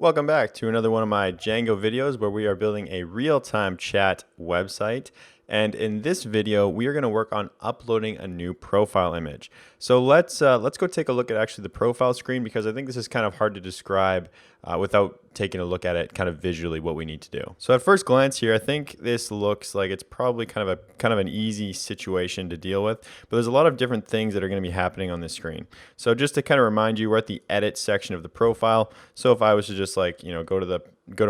Welcome back to another one of my Django videos where we are building a real-time chat website. And in this video, we are going to work on uploading a new profile image. So let's go take a look at actually the profile screen, because I think this is kind of hard to describe without taking a look at it kind of visually what we need to do. So at first glance here, I think this looks like it's probably kind of an easy situation to deal with, but there's a lot of different things that are going to be happening on this screen. So just to kind of remind you, we're at the edit section of the profile. So if I was to just go to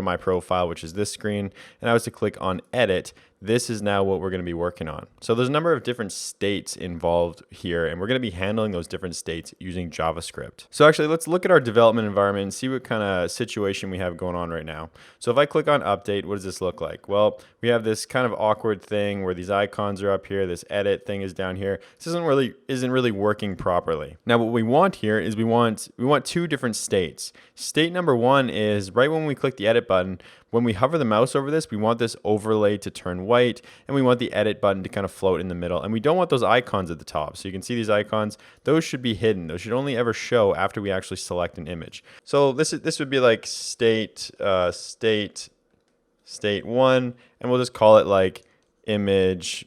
my profile, which is this screen, and I was to click on edit, this is now what we're going to be working on. So there's a number of different states involved here, and we're going to be handling those different states using JavaScript. So actually, let's look at our development environment and see what kind of situation we have going on right now. So if I click on update, what does this look like? Well, we have this kind of awkward thing where these icons are up here, this edit thing is down here. This isn't really working properly. Now what we want here is we want two different states. State number one is right when we click the edit button. When we hover the mouse over this, we want this overlay to turn white, and we want the edit button to kind of float in the middle. And we don't want those icons at the top. So you can see these icons, those should be hidden. Those should only ever show after we actually select an image. So this would be like state one, and we'll just call it like image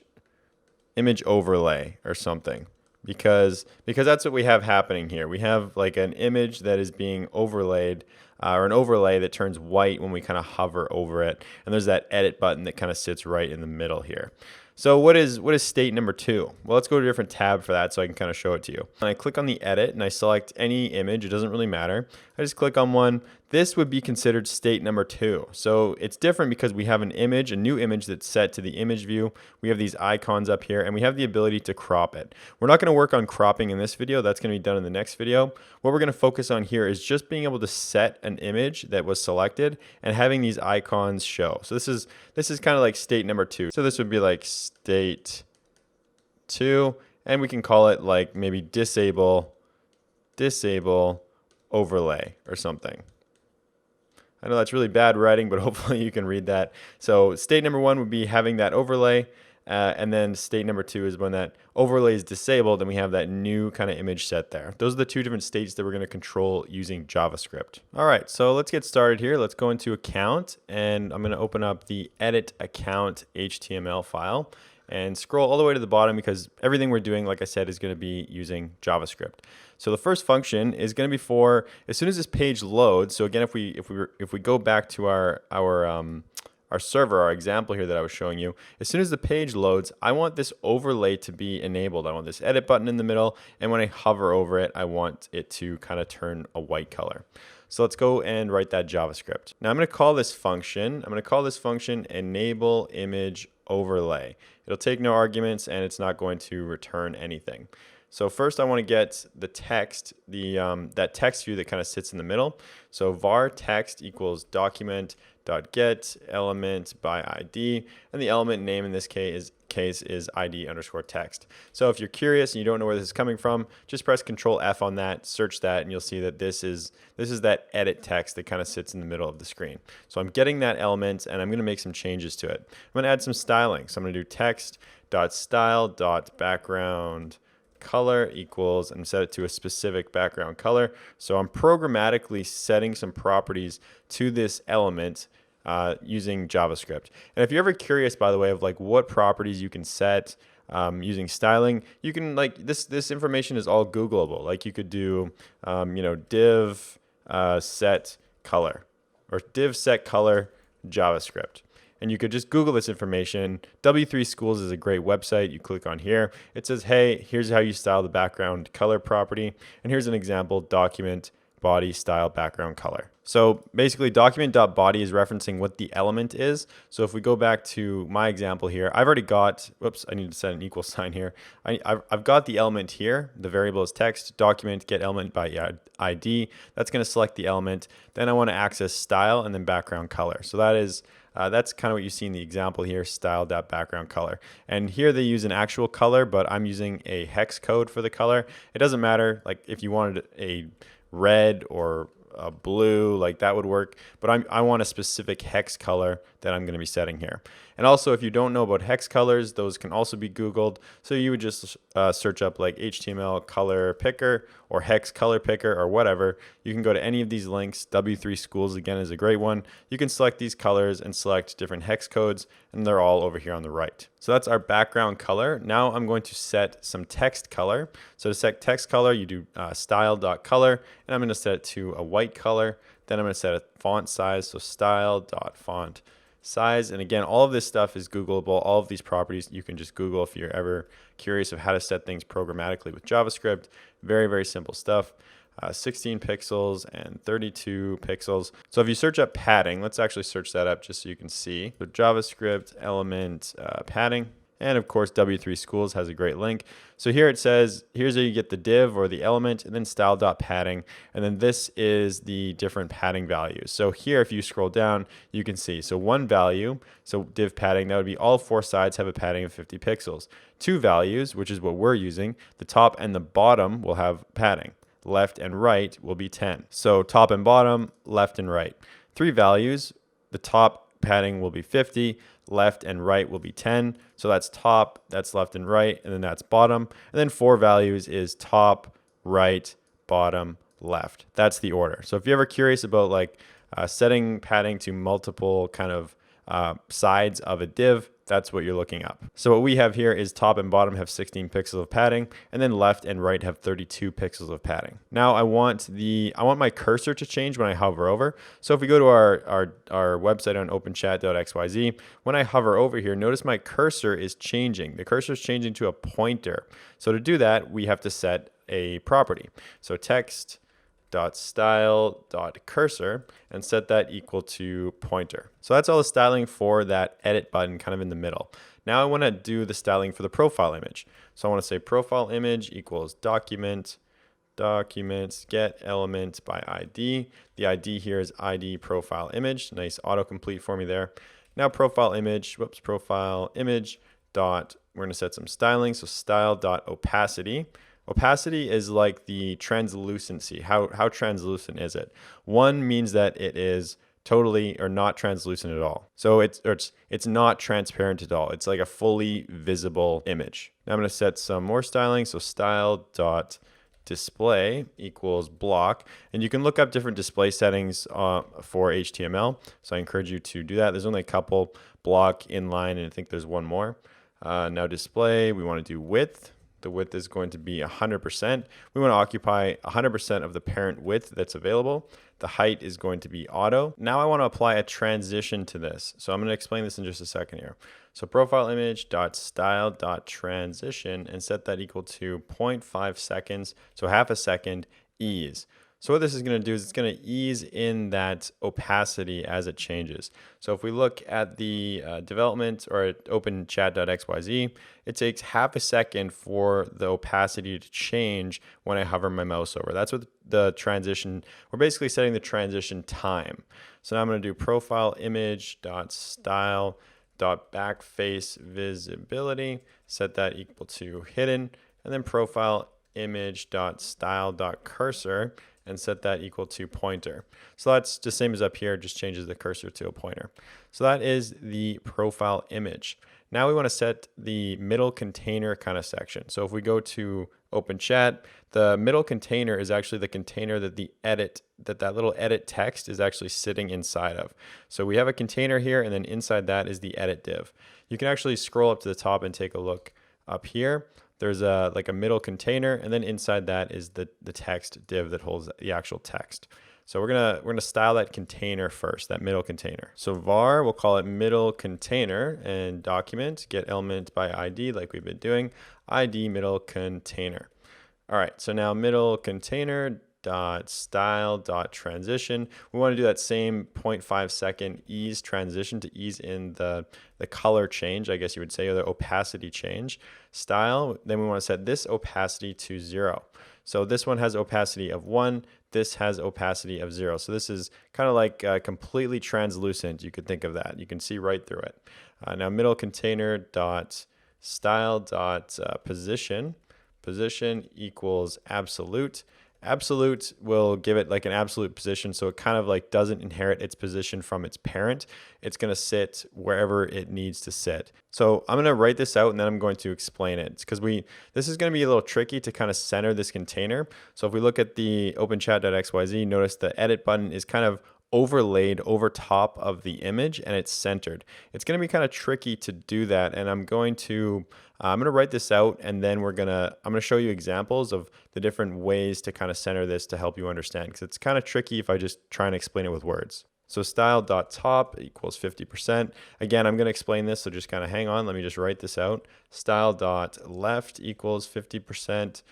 overlay or something. Because that's what we have happening here. We have like an image that is being overlaid, or an overlay that turns white when we kind of hover over it. And there's that edit button that kind of sits right in the middle here. So what is state number two? Well, let's go to a different tab for that so I can kind of show it to you. And I click on the edit and I select any image. It doesn't really matter. I just click on one. This would be considered state number two. So it's different because we have an image, a new image that's set to the image view. We have these icons up here and we have the ability to crop it. We're not going to work on cropping in this video. That's going to be done in the next video. What we're going to focus on here is just being able to set an image that was selected and having these icons show. So this is kind of like state number two. So this would be like state two, and we can call it like maybe disable overlay or something. I know that's really bad writing, but hopefully you can read that. So state number one would be having that overlay, and then state number two is when that overlay is disabled and we have that new kind of image set there. Those are the two different states that we're going to control using JavaScript. All right, so let's get started here. Let's go into account, and I'm going to open up the edit account HTML file and scroll all the way to the bottom, because everything we're doing, like I said, is going to be using JavaScript. So the first function is going to be for as soon as this page loads. So again, if we go back to our server, our example here that I was showing you, as soon as the page loads, I want this overlay to be enabled. I want this edit button in the middle, and when I hover over it, I want it to kind of turn a white color. So let's go and write that JavaScript. Now I'm going to call this function enable image overlay. It'll take no arguments and it's not going to return anything. So first I want to get the text, that text view that kind of sits in the middle. So var text equals document.get element by ID, and the element name in this case is ID_text. So if you're curious and you don't know where this is coming from, just press Control F on that, search that, and you'll see that this is that edit text that kind of sits in the middle of the screen. So I'm getting that element and I'm going to make some changes to it. I'm going to add some styling. So I'm going to do text.style.background color equals, and set it to a specific background color. So I'm programmatically setting some properties to this element using JavaScript. And if you're ever curious, by the way, of like what properties you can set using styling, you can this information is all Googleable. Like you could do div set color or div set color JavaScript. And you could just Google this information. W3 Schools is a great website. You click on here. It says, hey, here's how you style the background color property. And here's an example, document body style background color. So basically document.body is referencing what the element is. So if we go back to my example here, I've already got, whoops, I need to set an equal sign here. I've got the element here. The variable is text, document, get element by ID. That's going to select the element. Then I want to access style and then background color. So that's kind of what you see in the example here, style.background color. And here they use an actual color, but I'm using a hex code for the color. It doesn't matter, like if you wanted a red or a blue, like that would work. But I want a specific hex color that I'm going to be setting here. And also, if you don't know about hex colors, those can also be Googled. So you would just search up like HTML color picker or hex color picker or whatever. You can go to any of these links. W3 Schools, again, is a great one. You can select these colors and select different hex codes, and they're all over here on the right. So that's our background color. Now I'm going to set some text color. So to set text color, you do style.color, and I'm going to set it to a white color. Then I'm going to set a font size, so style.font size. And again, all of this stuff is Googleable. All of these properties you can just Google if you're ever curious of how to set things programmatically with JavaScript. Very, very simple stuff. 16 pixels and 32 pixels. So if you search up padding, let's actually search that up just so you can see. So JavaScript element padding. And of course, W3 Schools has a great link. So here it says, here's how you get the div or the element, and then style.padding. And then this is the different padding values. So here, if you scroll down, you can see. So one value, so div padding, that would be all four sides have a padding of 50 pixels. Two values, which is what we're using, the top and the bottom will have padding. Left and right will be 10. So top and bottom, left and right. Three values, the top padding will be 50, left and right will be 10. So that's top, that's left and right, and then that's bottom. And then four values is top, right, bottom, left. That's the order. So if you're ever curious about like setting padding to multiple kind of sides of a div, that's what you're looking up. So what we have here is top and bottom have 16 pixels of padding, and then left and right have 32 pixels of padding. Now I want my cursor to change when I hover over. So if we go to our website on openchat.xyz, when I hover over here, notice my cursor is changing. The cursor is changing to a pointer. So to do that, we have to set a property. So text.style.cursor and set that equal to pointer. So that's all the styling for that edit button kind of in the middle. Now I want to do the styling for the profile image. So I want to say profile image equals documents get element by ID. The ID here is ID profile image. Nice autocomplete for me there. Now profile image dot, we're going to set some styling. So style.opacity. Opacity is like the translucency. How translucent is it? One means that it is totally or not translucent at all. So it's not transparent at all. It's like a fully visible image. Now I'm going to set some more styling. So style.display equals block. And you can look up different display settings for HTML. So I encourage you to do that. There's only a couple: block, inline, and I think there's one more. Now display, we want to do width. The width is going to be 100%. We want to occupy 100% of the parent width that's available. The height is going to be auto. Now I want to apply a transition to this. So I'm going to explain this in just a second here. So profile image dot style dot transition and set that equal to 0.5 seconds. So half a second ease. So what this is going to do is it's going to ease in that opacity as it changes. So if we look at the development or at openchat.xyz, it takes half a second for the opacity to change when I hover my mouse over. That's what the transition, we're basically setting the transition time. So now I'm going to do profile image dot style dot backface visibility, set that equal to hidden, and then profile image dot style dot cursor and set that equal to pointer. So that's the same as up here, just changes the cursor to a pointer. So that is the profile image. Now we want to set the middle container kind of section. So if we go to OpenChat, the middle container is actually the container that that little edit text is actually sitting inside of. So we have a container here, and then inside that is the edit div. You can actually scroll up to the top and take a look up here. There's like a middle container, and then inside that is the text div that holds the actual text. So we're gonna style that container first, that middle container. So var, we'll call it middle container, and document get element by ID like we've been doing, ID middle container. All right, so now middle container dot style dot transition. We want to do that same 0.5 second ease transition to ease in the color change, I guess you would say, or the opacity change. Style, then we want to set this opacity to 0. So this one has opacity of 1, this has opacity of 0. So this is kind of like completely translucent. You could think of that. You can see right through it. Now middle container dot style dot position equals absolute. Absolute will give it like an absolute position, so it kind of like doesn't inherit its position from its parent. It's going to sit wherever it needs to sit. So I'm going to write this out and then I'm going to explain it. It's because this is going to be a little tricky to kind of center this container. So if we look at the openchat.xyz, notice the edit button is kind of overlaid over top of the image and it's centered. It's going to be kind of tricky to do that, and I'm going to write this out, and then I'm going to show you examples of the different ways to kind of center this to help you understand, because it's kind of tricky if I just try and explain it with words. So style.top equals 50%. Again, I'm going to explain this, so just kind of hang on. Let me just write this out. Style.left equals 50%.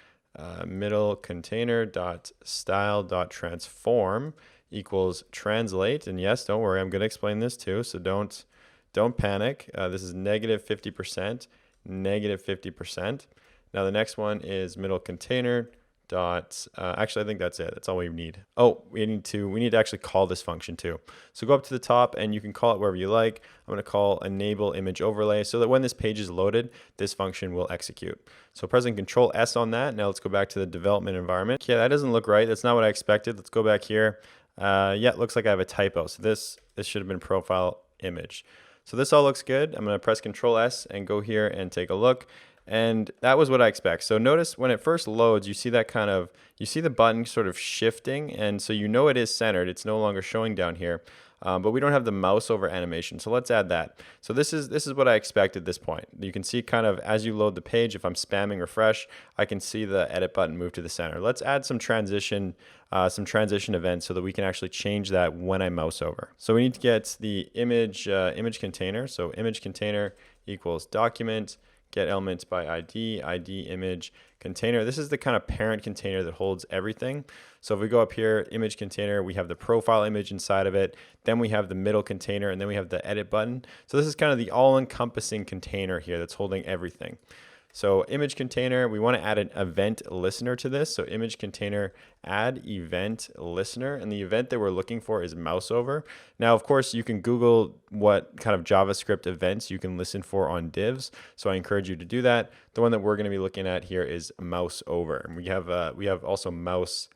Middle container dot style dot transform equals translate. And yes, don't worry, I'm going to explain this too, so don't panic. This is negative 50%, negative 50%. Now the next one is middle container dot actually, I think that's it. That's all we need. Oh, we need to actually call this function too. So go up to the top and you can call it wherever you like. I'm going to call enable image overlay so that when this page is loaded, this function will execute. So pressing Control S on that. Now let's go back to the development environment. Yeah, that doesn't look right. That's not what I expected. Let's go back here. Yeah, it looks like I have a typo. So this should have been profile image. So this all looks good. I'm going to press Control S and go here and take a look. And that was what I expect. So notice when it first loads, you see the button sort of shifting, and so you know it is centered. It's no longer showing down here, but we don't have the mouse over animation. So let's add that. So this is what I expect at this point. You can see kind of as you load the page, if I'm spamming refresh, I can see the edit button move to the center. Let's add some transition events so that we can actually change that when I mouse over. So we need to get the image container. So image container equals document, get elements by ID, ID image container. This is the kind of parent container that holds everything. So if we go up here, image container, we have the profile image inside of it. Then we have the middle container, and then we have the edit button. So this is kind of the all-encompassing container here that's holding everything. So image container, we want to add an event listener to this. So image container, add event listener. And the event that we're looking for is mouse over. Now, of course, you can Google what kind of JavaScript events you can listen for on divs. So I encourage you to do that. The one that we're going to be looking at here is mouse over. And we have also mouse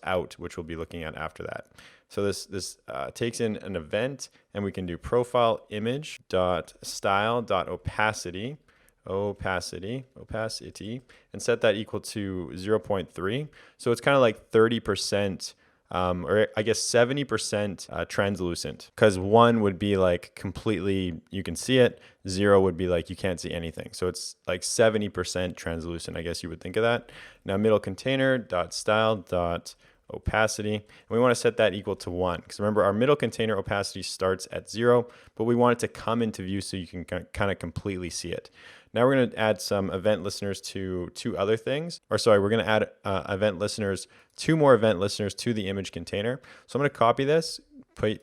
out, which we'll be looking at after that. So this takes in an event, and we can do profile image dot style dot opacity, and set that equal to 0.3. So it's kind of like 30%, or I guess 70% translucent, because 1 would be like completely, you can see it. 0 would be like you can't see anything. So it's like 70% translucent, I guess you would think of that. Now middle container dot style dot opacity, and we want to set that equal to 1, because remember our middle container opacity starts at 0, but we want it to come into view so you can kind of completely see it. Now we're going to add some event listeners to two other things, or sorry, we're going to add two more event listeners to the image container. So I'm going to copy this,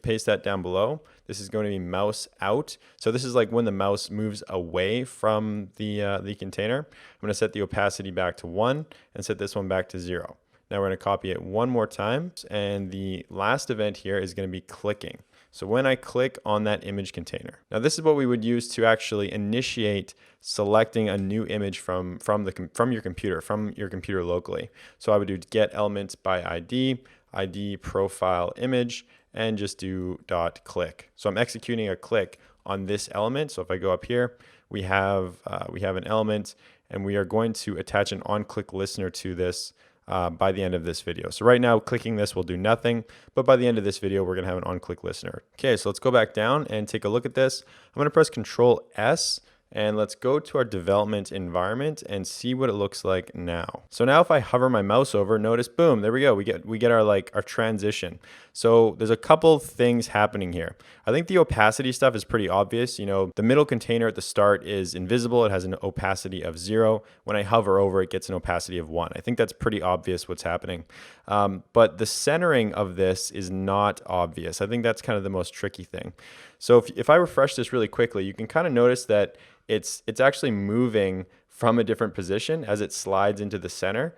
paste that down below. This is going to be mouse out. So this is like when the mouse moves away from the container. I'm going to set the opacity back to 1 and set this one back to 0. Now we're going to copy it one more time, and the last event here is going to be clicking. So when I click on that image container, now this is what we would use to actually initiate selecting a new image from your computer locally. So I would do get elements by ID profile image, and just do .click. So I'm executing a click on this element. So if I go up here, we have an element, and we are going to attach an on-click listener to this by the end of this video. So right now, clicking this will do nothing, but by the end of this video, we're going to have an on-click listener. Okay, so let's go back down and take a look at this. I'm going to press Control S, and let's go to our development environment and see what it looks like now. So now if I hover my mouse over, notice, boom, there we go. We get our transition. So there's a couple things happening here. I think the opacity stuff is pretty obvious. You know, the middle container at the start is invisible. It has an opacity of 0. When I hover over, it gets an opacity of 1. I think that's pretty obvious what's happening. But the centering of this is not obvious. I think that's kind of the most tricky thing. So if I refresh this really quickly, you can kind of notice that it's actually moving from a different position as it slides into the center.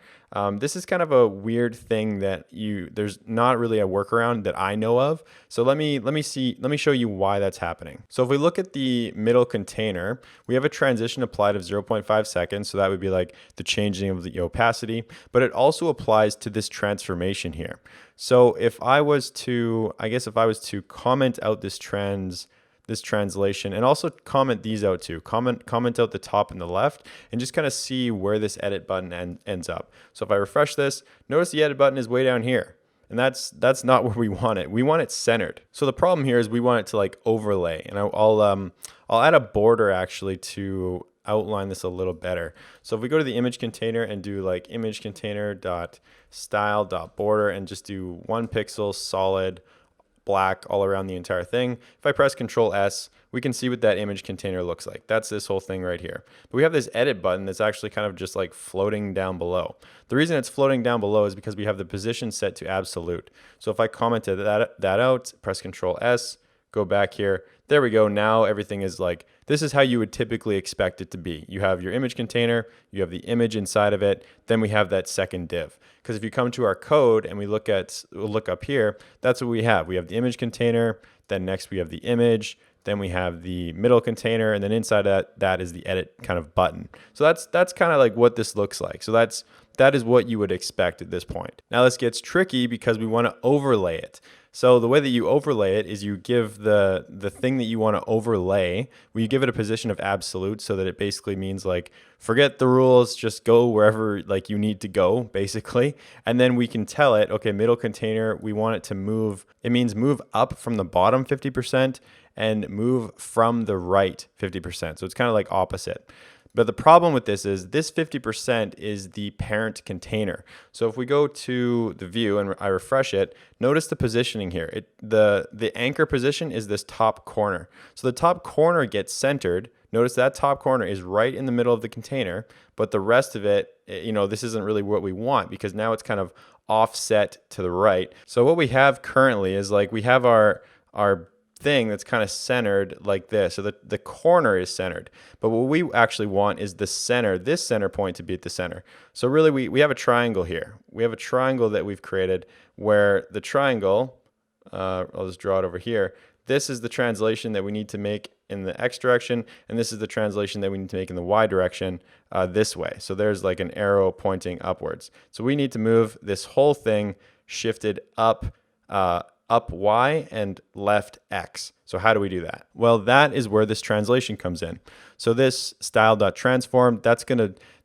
This is kind of a weird thing that there's not really a workaround that I know of. So let me show you why that's happening. So if we look at the middle container, we have a transition applied of 0.5 seconds. So that would be like the changing of the opacity, but it also applies to this transformation here. So if I was to comment out this translation, and also comment these out too. Comment out the top and the left, and just kind of see where this edit button ends up. So if I refresh this, notice the edit button is way down here. And that's not where we want it. We want it centered. So the problem here is we want it to like overlay. And I'll add a border actually to outline this a little better. So if we go to the image container and do like image container dot style dot border and just do 1 pixel solid black all around the entire thing. If I press Control S, we can see what that image container looks like. That's this whole thing right here. But we have this edit button that's actually kind of just like floating down below. The reason it's floating down below is because we have the position set to absolute. So if I commented that out, press Control S, go back here, there we go. Now everything is like, this is how you would typically expect it to be. You have your image container, you have the image inside of it, then we have that second div. Because if you come to our code and we'll look up here, that's what we have. We have the image container, then next we have the image, then we have the middle container, and then inside that is the edit kind of button. So that's kind of like what this looks like. So that is what you would expect at this point. Now this gets tricky because we want to overlay it. So the way that you overlay it is you give the thing that you want to overlay, you give it a position of absolute, so that it basically means like, forget the rules, just go wherever like you need to go, basically. And then we can tell it, okay, middle container, we want it to move. It means move up from the bottom 50% and move from the right 50%. So it's kind of like opposite. But the problem with this is this 50% is the parent container. So if we go to the view and I refresh it, notice the positioning here. The anchor position is this top corner. So the top corner gets centered. Notice that top corner is right in the middle of the container, but the rest of it, this isn't really what we want because now it's kind of offset to the right. So what we have currently is like we have our thing that's kind of centered like this. So the corner is centered, but what we actually want is the center, this center point to be at the center. So really we have a triangle here. We have a triangle that we've created where the triangle, I'll just draw it over here. This is the translation that we need to make in the X direction, and this is the translation that we need to make in the Y direction this way. So there's like an arrow pointing upwards. So we need to move this whole thing shifted up Y and left X. So how do we do that? Well, that is where this translation comes in. So this style.transform,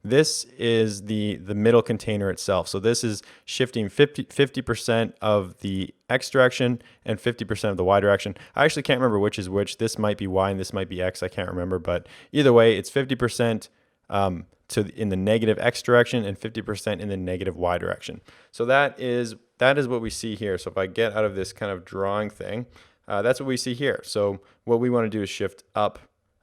this is the middle container itself. So this is shifting 50% of the X direction and 50% of the Y direction. I actually can't remember which is which. This might be Y and this might be X. I can't remember, but either way, it's 50% in the negative X direction and 50% in the negative Y direction. So that is what we see here. So if I get out of this kind of drawing thing, that's what we see here. So what we want to do is shift up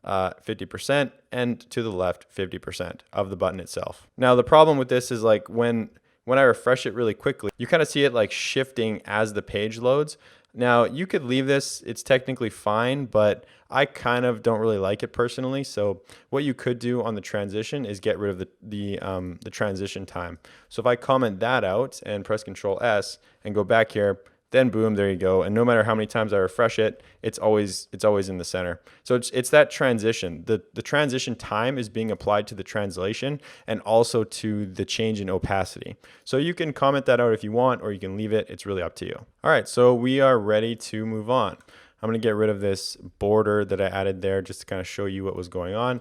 50% and to the left 50% of the button itself. Now the problem with this is like when I refresh it really quickly, you kind of see it like shifting as the page loads. Now you could leave this, it's technically fine, but I kind of don't really like it personally. So what you could do on the transition is get rid of the transition time. So if I comment that out and press Control S and go back here, then boom, there you go. And no matter how many times I refresh it, it's always in the center. So it's that transition. The transition time is being applied to the translation and also to the change in opacity. So you can comment that out if you want, or you can leave it. It's really up to you. All right, so we are ready to move on. I'm gonna get rid of this border that I added there just to kind of show you what was going on.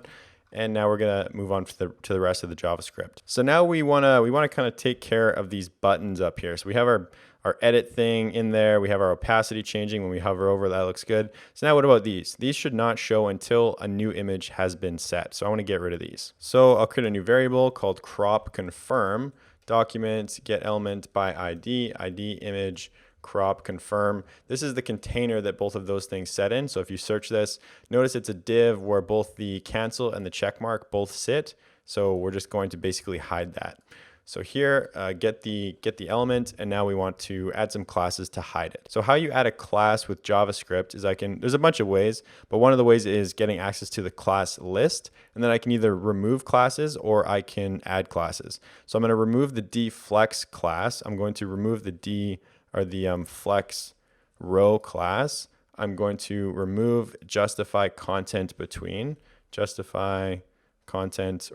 And now we're gonna move on to the rest of the JavaScript. So now we wanna kind of take care of these buttons up here. So we have our edit thing in there. We have our opacity changing when we hover over. That looks good. So now what about these? These should not show until a new image has been set. So I want to get rid of these. So I'll create a new variable called crop confirm, document get element by ID image crop confirm. This is the container that both of those things set in. So if you search this, notice it's a div where both the cancel and the check mark both sit. So we're just going to basically hide that. So here, get the element, and now we want to add some classes to hide it. So how you add a class with JavaScript is there's a bunch of ways, but one of the ways is getting access to the class list, and then I can either remove classes or I can add classes. So I'm going to remove the dFlex class. I'm going to remove the flex row class. I'm going to remove justify content between, justify content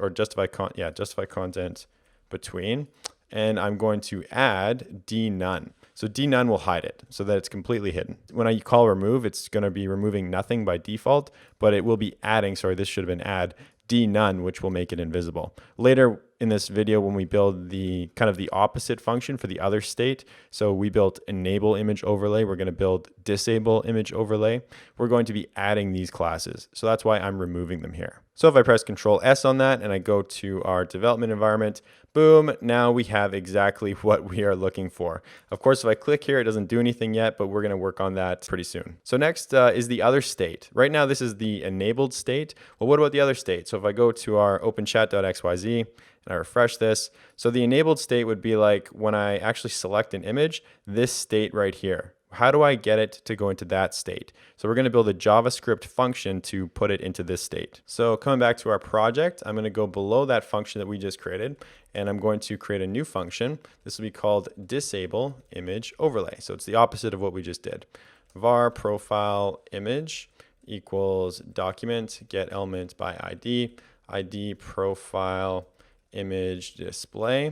between, and I'm going to add dnone. So dnone will hide it so that it's completely hidden. When I call remove, it's going to be removing nothing by default, but it will be adding, this should have been add dnone, which will make it invisible. Later in this video, when we build the opposite function for the other state, so we built enable image overlay, we're going to build disable image overlay. We're going to be adding these classes. So that's why I'm removing them here. So if I press Control S on that and I go to our development environment, boom, now we have exactly what we are looking for. Of course, if I click here, it doesn't do anything yet, but we're going to work on that pretty soon. So next is the other state. Right now, this is the enabled state. Well, what about the other state? So if I go to our openchat.xyz and I refresh this, so the enabled state would be like when I actually select an image, this state right here. How do I get it to go into that state? So we're going to build a JavaScript function to put it into this state. So coming back to our project, I'm going to go below that function that we just created, and I'm going to create a new function. This will be called disable image overlay. So it's the opposite of what we just did. Var profile image equals document get element by ID, ID profile image display.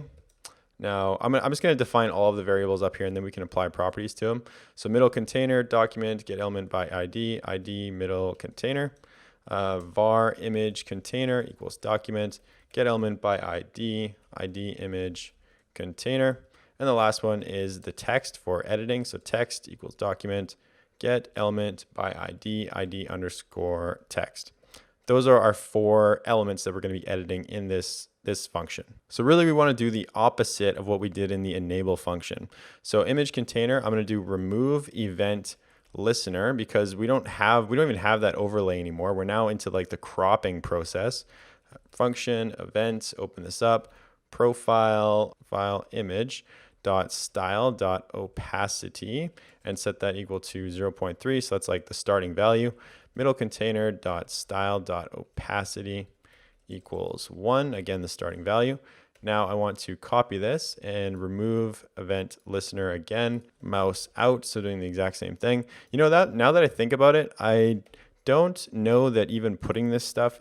Now, I'm just going to define all of the variables up here, and then we can apply properties to them. So middle container, document, get element by ID, ID middle container, var image container equals document, get element by ID, ID image container. And the last one is the text for editing. So text equals document, get element by ID, ID underscore text. Those are our 4 elements that we're going to be editing in this function. So really we want to do the opposite of what we did in the enable function. So image container, I'm going to do remove event listener because we don't even have that overlay anymore. We're now into like the cropping process. Function event, open this up, profile file image dot style dot opacity and set that equal to 0.3. So that's like the starting value. Middle container dot style dot opacity equals 1, again the starting value. Now I want to copy this and remove event listener again, mouse out, so doing the exact same thing. You know, that now that I think about it, I don't know that even putting this stuff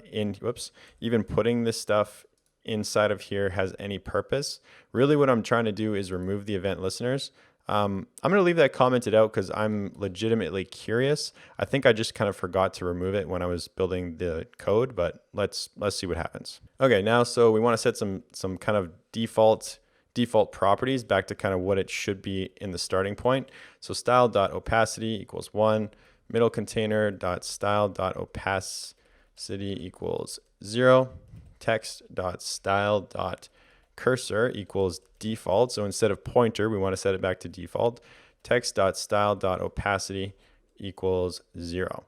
inside of here has any purpose. Really what I'm trying to do is remove the event listeners. I'm going to leave that commented out because I'm legitimately curious. I think I just kind of forgot to remove it when I was building the code, but let's see what happens. Okay, now so we want to set some kind of default properties back to kind of what it should be in the starting point. So style.opacity equals 1, middle container.style.opacity equals 0, text.style.cursor equals default. So instead of pointer, we want to set it back to default. Text.style.opacity equals 0.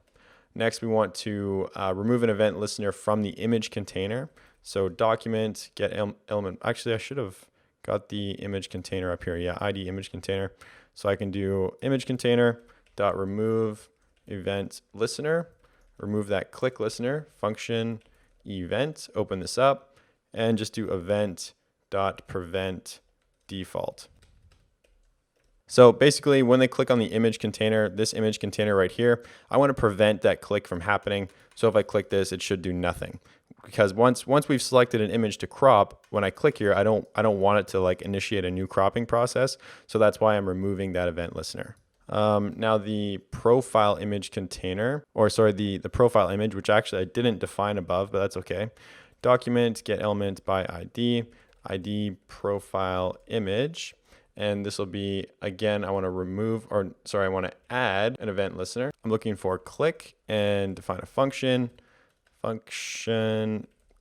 Next, we want to remove an event listener from the image container. So document get element. Actually, I should have got the image container up here. Yeah, ID image container. So I can do image container dot remove event listener, remove that click listener function event, open this up, and just do event dot prevent default. So basically when they click on the image container, this image container right here, I want to prevent that click from happening. So if I click this, it should do nothing. Because once we've selected an image to crop, when I click here, I don't want it to like initiate a new cropping process. So that's why I'm removing that event listener. Now the profile image container, the profile image, which actually I didn't define above, but that's okay. Document get element by ID, ID profile image. And this will be, again, I want to add an event listener. I'm looking for click and define a function,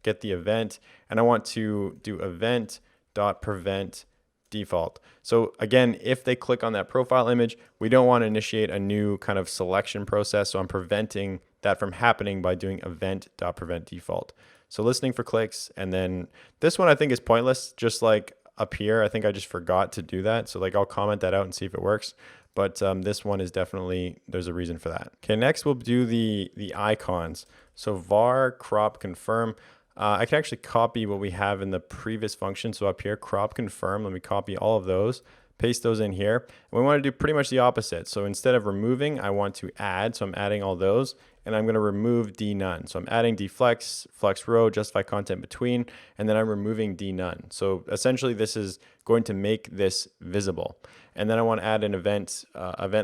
get the event, and I want to do event.prevent default. So again, if they click on that profile image, we don't want to initiate a new kind of selection process. So I'm preventing that from happening by doing event.prevent default. So listening for clicks, and then this one I think is pointless. Just like up here. I think I just forgot to do that. So like I'll comment that out and see if it works. But this one is definitely, there's a reason for that. Okay, next we'll do the icons. So var crop confirm. I can actually copy what we have in the previous function. So up here, crop confirm, let me copy all of those, paste those in here. And we want to do pretty much the opposite. So instead of removing, I want to add. So I'm adding all those, and I'm going to remove d none. So I'm adding deflex, flex row, justify content between, and then I'm removing d none. So essentially this is going to make this visible. And then I want to add an event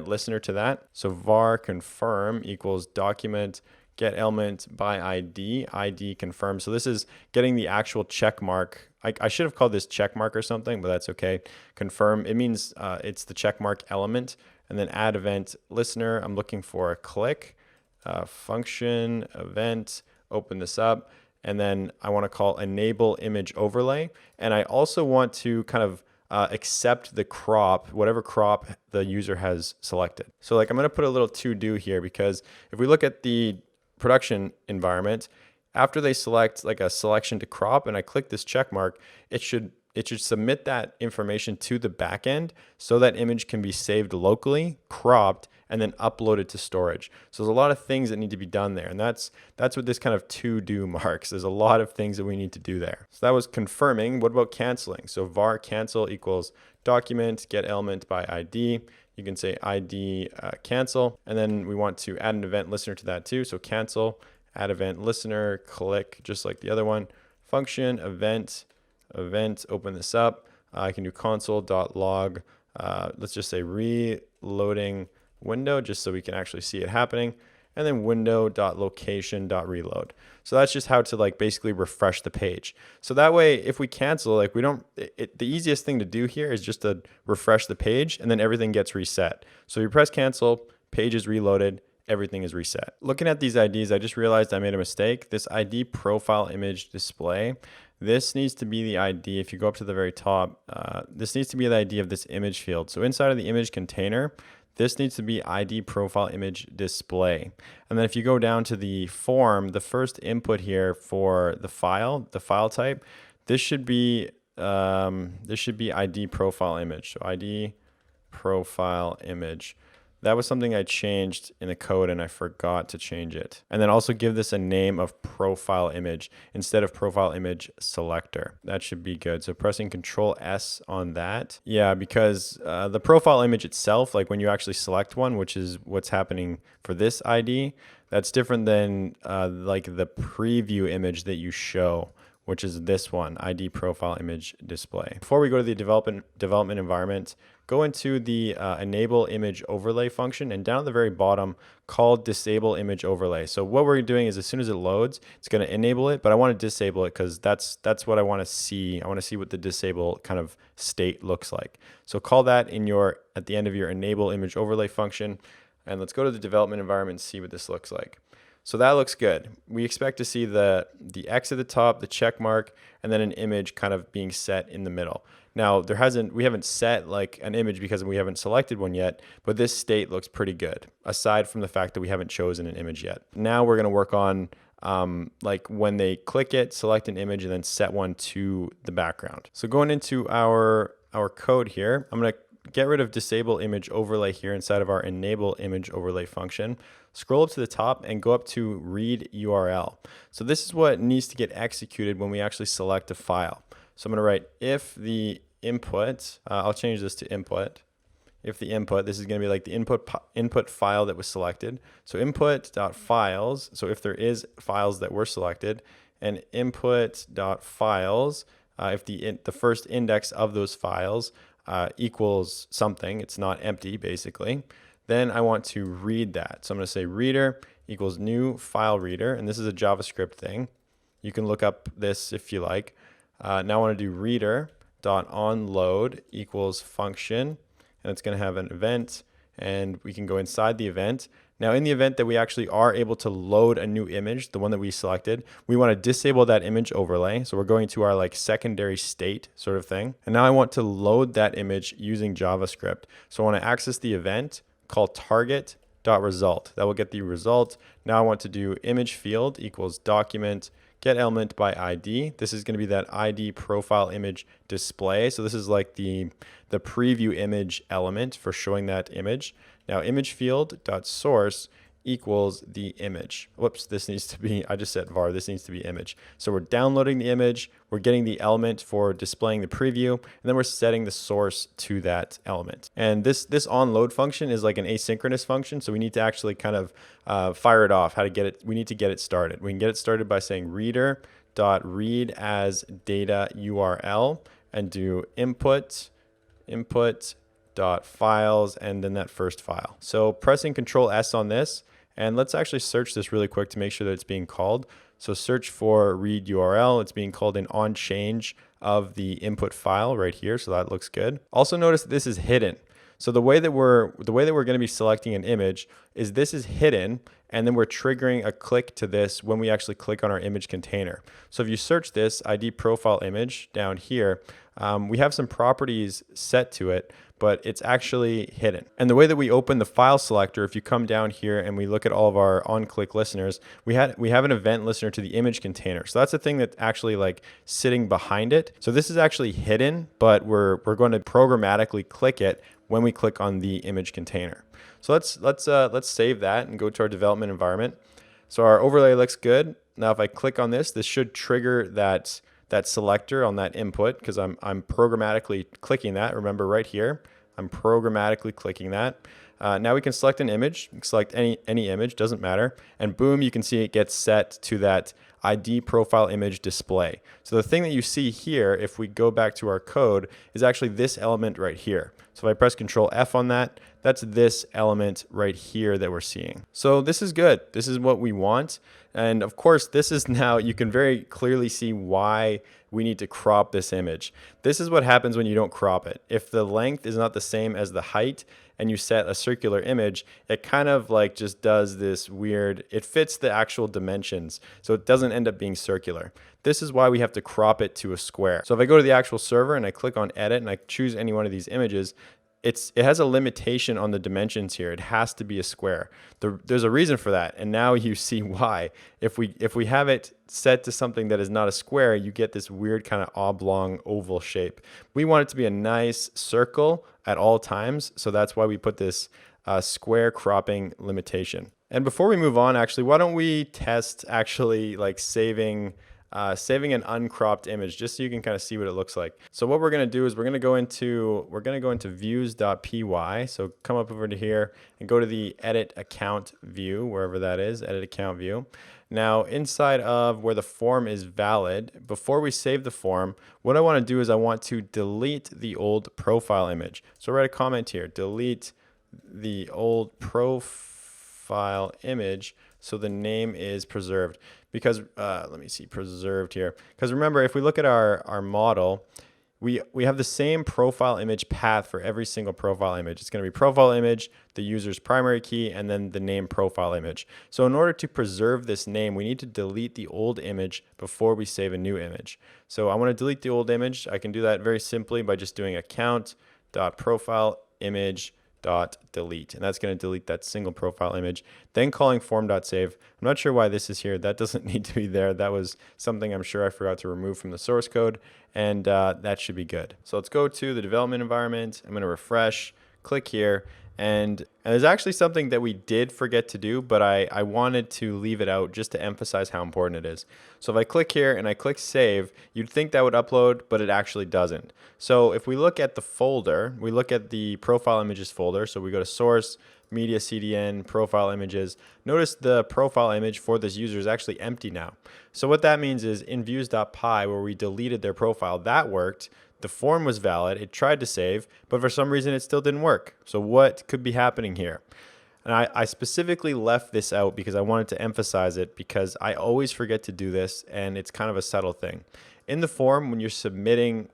listener to that. So var confirm equals document get element by ID confirm. So this is getting the actual check mark. I should have called this check mark or something, but that's okay. Confirm, it means it's the check mark element. And then add event listener, I'm looking for a click, function, event, open this up. And then I want to call enable image overlay. And I also want to kind of accept the crop, whatever crop the user has selected. So like I'm going to put a little to do here, because if we look at the production environment, after they select like a selection to crop and I click this check mark, it should submit that information to the backend so that image can be saved locally, cropped, and then uploaded to storage. So there's a lot of things that need to be done there. And that's what this kind of to do marks. There's a lot of things that we need to do there. So that was confirming. What about canceling? So var cancel equals document get element by ID. You can say ID cancel, and then we want to add an event listener to that too. So cancel, add event listener, click, just like the other one. Function, event, open this up. I can do console.log. Let's just say reloading window, just so we can actually see it happening. And then window.location.reload. So that's just how to like basically refresh the page. So that way, if we cancel, like the easiest thing to do here is just to refresh the page, and then everything gets reset. So you press cancel, page is reloaded, everything is reset. Looking at these IDs, I just realized I made a mistake. This ID profile image display, this needs to be the ID. If you go up to the very top, this needs to be the ID of this image field. So inside of the image container, this needs to be ID profile image display. And then if you go down to the form, the first input here for the file type, this should be ID profile image. So ID profile image. That was something I changed in the code and I forgot to change it. And then also give this a name of profile image instead of profile image selector. That should be good. So pressing Control S on that. Yeah, because the profile image itself, like when you actually select one, which is what's happening for this ID, that's different than like the preview image that you show, which is this one, ID profile image display. Before we go to the development environment, go into the enable image overlay function, and down at the very bottom, call disable image overlay. So what we're doing is as soon as it loads, it's going to enable it, but I want to disable it because that's what I want to see. I want to see what the disable kind of state looks like. So call that at the end of your enable image overlay function, and let's go to the development environment and see what this looks like. So that looks good. We expect to see the X at the top, the check mark, and then an image kind of being set in the middle. Now we haven't set like an image because we haven't selected one yet, but this state looks pretty good, aside from the fact that we haven't chosen an image yet. Now we're gonna work on like when they click it, select an image, and then set one to the background. So going into our code here, I'm gonna get rid of disable image overlay here inside of our enable image overlay function. Scroll up to the top and go up to read URL. So this is what needs to get executed when we actually select a file. So I'm going to write if the input, I'll change this to input. If the input, this is going to be like the input file that was selected. So input.files, so if there is files that were selected, and input.files, if the first index of those files equals something, it's not empty basically, then I want to read that. So I'm going to say reader equals new file reader, and this is a JavaScript thing. You can look up this if you like. Now I want to do reader.onload equals function, and it's going to have an event, and we can go inside the event. Now in the event that we actually are able to load a new image, the one that we selected, we want to disable that image overlay. So we're going to our like secondary state sort of thing. And now I want to load that image using JavaScript. So I want to access the event, call target.result. That will get the result. Now I want to do image field equals document get element by ID. This is going to be that ID profile image display. So this is like the preview image element for showing that image. Now image field dot source equals the image. Whoops, this needs to be, I just said var, this needs to be image. So we're downloading the image, we're getting the element for displaying the preview, and then we're setting the source to that element. And this onload function is like an asynchronous function, so we need to actually kind of fire it off. How to get it? We need to get it started. We can get it started by saying reader.read as data URL and do input dot files and then that first file. So pressing Control S on this, and let's actually search this really quick to make sure that it's being called. So search for read URL. It's being called an on change of the input file right here. So that looks good. Also notice that this is hidden. So the way that we're going to be selecting an image is this is hidden, and then we're triggering a click to this when we actually click on our image container. So if you search this ID profile image down here, we have some properties set to it, but it's actually hidden. And the way that we open the file selector, if you come down here and we look at all of our on-click listeners, we have an event listener to the image container. So that's the thing that's actually like sitting behind it. So this is actually hidden, but we're going to programmatically click it when we click on the image container. So let's save that and go to our development environment. So our overlay looks good. Now if I click on this, this should trigger that selector on that input because I'm programmatically clicking that. Remember right here, I'm programmatically clicking that. Now we can select an image, select any image, doesn't matter. And boom, you can see it gets set to that ID profile image display. So the thing that you see here, if we go back to our code, is actually this element right here. So if I press Control F on that, that's this element right here that we're seeing. So this is good. This is what we want. And of course, this is now, you can very clearly see why we need to crop this image. This is what happens when you don't crop it. If the length is not the same as the height and you set a circular image, it kind of like just does this weird, it fits the actual dimensions. So it doesn't end up being circular. This is why we have to crop it to a square. So if I go to the actual server and I click on edit and I choose any one of these images, it has a limitation on the dimensions here. It has to be a square. There's a reason for that, and now you see why. If we have it set to something that is not a square, you get this weird kind of oblong oval shape. We want it to be a nice circle at all times, so that's why we put this square cropping limitation. And before we move on, actually, why don't we test actually like saving an uncropped image just so you can kind of see what it looks like. So what we're going to do is we're going to go into views.py. So come up over to here and go to the edit account view, wherever that is, edit account view. Now inside of where the form is valid, before we save the form, what I want to do is I want to delete the old profile image. So write a comment here, delete the old profile image so the name is preserved. Because let me see, preserved here. Because remember, if we look at our model, we have the same profile image path for every single profile image. It's going to be profile image, the user's primary key, and then the name profile image. So in order to preserve this name, we need to delete the old image before we save a new image. So I want to delete the old image. I can do that very simply by just doing account.profile image .delete, and that's going to delete that single profile image, then calling form.save. I'm not sure why this is here. That doesn't need to be there. That was something I'm sure I forgot to remove from the source code, and that should be good. So let's go to the development environment. I'm going to refresh, click here, and there's actually something that we did forget to do, but I wanted to leave it out just to emphasize how important it is. So if I click here and I click save, you'd think that would upload, but it actually doesn't. So if we look at the folder, we look at the profile images folder. So we go to source, media CDN, profile images. Notice the profile image for this user is actually empty now. So what that means is in views.py, where we deleted their profile, that worked. The form was valid, it tried to save, but for some reason it still didn't work. So what could be happening here? And I specifically left this out because I wanted to emphasize it because I always forget to do this and it's kind of a subtle thing. In the form, when you're submitting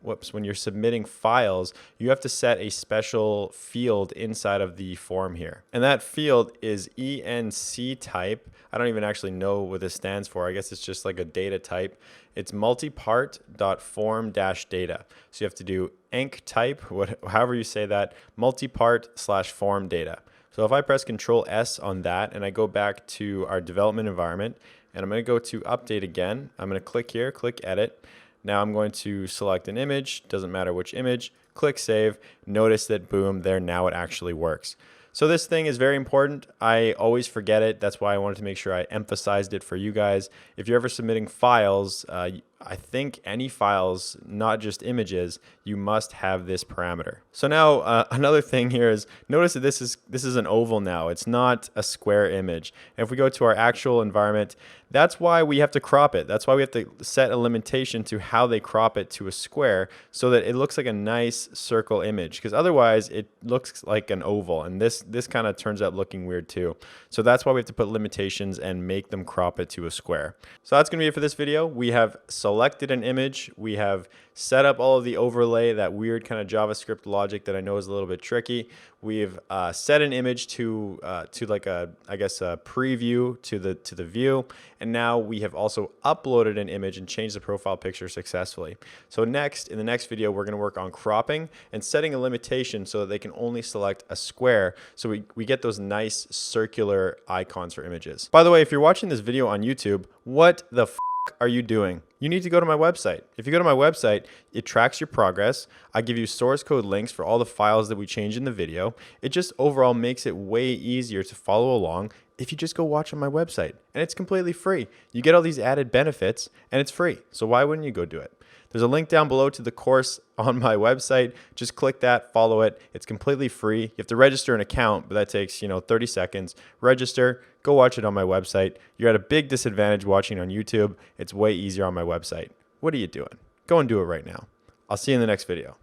files, you have to set a special field inside of the form here. And that field is ENC type. I don't even actually know what this stands for. I guess it's just like a data type. It's multipart.form-data. So you have to do enc type, however you say that, multipart/form data. So if I press Control S on that and I go back to our development environment and I'm going to go to update again. I'm going to click here, click edit. Now I'm going to select an image, doesn't matter which image, click save. Notice that boom, there now it actually works. So this thing is very important. I always forget it. That's why I wanted to make sure I emphasized it for you guys. If you're ever submitting files, I think any files, not just images, you must have this parameter. So now another thing here is notice that this is an oval now. It's not a square image. And if we go to our actual environment, that's why we have to crop it. That's why we have to set a limitation to how they crop it to a square so that it looks like a nice circle image, because otherwise it looks like an oval, and this kind of turns out looking weird too. So that's why we have to put limitations and make them crop it to a square. So that's going to be it for this video. We have selected an image. We have set up all of the overlay, that weird kind of JavaScript logic that I know is a little bit tricky. We've set an image to like a preview to the view, and now we have also uploaded an image and changed the profile picture successfully. So next, in the next video, we're going to work on cropping and setting a limitation so that they can only select a square, so we get those nice circular icons for images. By the way, if you're watching this video on YouTube, what the are you doing? You need to go to my website. If you go to my website, it tracks your progress. I give you source code links for all the files that we change in the video. It just overall makes it way easier to follow along if you just go watch on my website. And it's completely free. You get all these added benefits and it's free. So why wouldn't you go do it? There's a link down below to the course on my website. Just click that, follow it. It's completely free. You have to register an account, but that takes 30 seconds. Register, go watch it on my website. You're at a big disadvantage watching on YouTube. It's way easier on my website. What are you doing? Go and do it right now. I'll see you in the next video.